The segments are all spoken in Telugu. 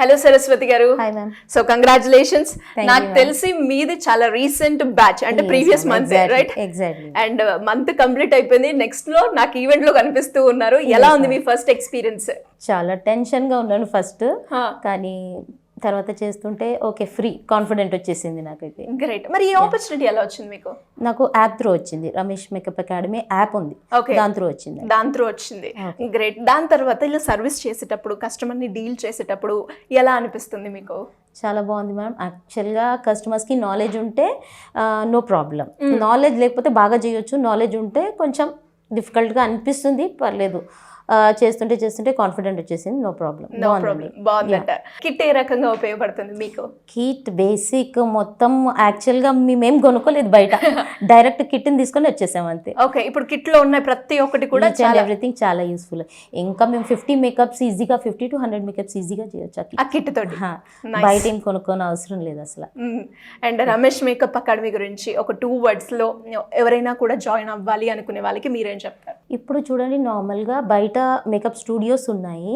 హలో సరస్వతి గారు. Hi ma'am. So congratulations. Thank నాకు you, ma'am. తెలిసి మీది చాలా రీసెంట్ బ్యాచ్ అంటే previous month, right? Exactly. And month complete అయిపోయింది. నెక్స్ట్ లో నాకు ఈవెంట్ లో కనిపిస్తూ ఉన్నారు. ఎలా ఉంది మీ ఫస్ట్ ఎక్స్పీరియన్స్? చాలా టెన్షన్ గా ఉన్నాను ఫస్ట్, కానీ తర్వాత చేస్తుంటే ఓకే, ఫ్రీ కాన్ఫిడెంట్ వచ్చేసింది నాకైతే. గ్రేట్. మరి ఈ ఆపర్చునిటీ ఎలా వచ్చింది మీకు? నాకు యాప్ త్రూ వచ్చింది. రమేష్ మేకప్ అకాడమీ యాప్ ఉంది, Okay. దాని త్రూ వచ్చింది. దాని త్రూ వచ్చింది. గ్రేట్. దాని తర్వాత ఇలా సర్వీస్ చేసేటప్పుడు, కస్టమర్ ని డీల్ చేసేటప్పుడు ఎలా అనిపిస్తుంది మీకు? చాలా బాగుంది మ్యామ్. యాక్చువల్గా కస్టమర్స్కి నాలెడ్జ్ ఉంటే నో ప్రాబ్లం, నాలెడ్జ్ లేకపోతే బాగా చేయొచ్చు, నాలెడ్జ్ ఉంటే కొంచెం డిఫికల్ట్గా అనిపిస్తుంది, పర్లేదు. చేస్తుంటే చేస్తుంటే కాన్ఫిడెంట్ వచ్చేసింది, నో ప్రాబ్లం. No problem. బాగుందంట. కిట్ ఏ రకంగా ఉపయోగపడుతుంది మీకు? కిట్ బేసిక్ మొత్తం యాక్చువల్గా మేమేం కొనుక్కోలేదు బయట, డైరెక్ట్ కిట్ని తీసుకొని వచ్చేసాం అంతే. ఓకే. ఇప్పుడు కిట్ లో ఉన్న ప్రతి ఒక్కటి కూడా ఎవ్రీథింగ్ చాలా యూస్ఫుల్. ఇంకా మేము 50 మేకప్స్ ఈజీగా, 50 to 100 మేకప్స్ ఈజీగా చేయొచ్చు ఆ కిట్ తోటి. బయట ఏం కొనుక్కోని అవసరం లేదు అసలు. అండ్ రమేష్ మేకప్ అకాడమీ గురించి ఒక 2 words లో ఎవరైనా కూడా జాయిన్ అవ్వాలి అనుకునే వాళ్ళకి మీరేం చెప్తారు? ఇప్పుడు చూడండి, నార్మల్గా బయట మేకప్ స్టూడియోస్ ఉన్నాయి,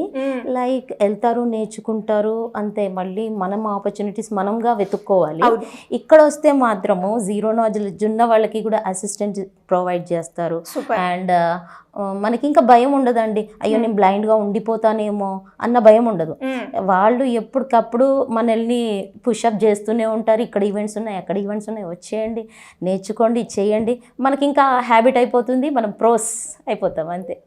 లైక్ వెళ్తారు, నేర్చుకుంటారు అంతే. మళ్ళీ మనం ఆపర్చునిటీస్ మనంగా వెతుక్కోవాలి. ఇక్కడ వస్తే మాత్రము జీరో నాలెడ్జ్ ఉన్న వాళ్ళకి కూడా అసిస్టెంట్ ప్రొవైడ్ చేస్తారు. అండ్ మనకి ఇంకా భయం ఉండదండి, అయ్యో నేను బ్లైండ్గా ఉండిపోతానేమో అన్న భయం ఉండదు. వాళ్ళు ఎప్పటికప్పుడు మనల్ని పుషప్ చేస్తూనే ఉంటారు. ఇక్కడ ఈవెంట్స్ ఉన్నాయి, అక్కడ ఈవెంట్స్ ఉన్నాయి, వచ్చేయండి, నేర్చుకోండి, చేయండి. మనకి ఇంకా హ్యాబిట్ అయిపోతుంది, మనం ప్రోస్ అయిపోతాం అంతే.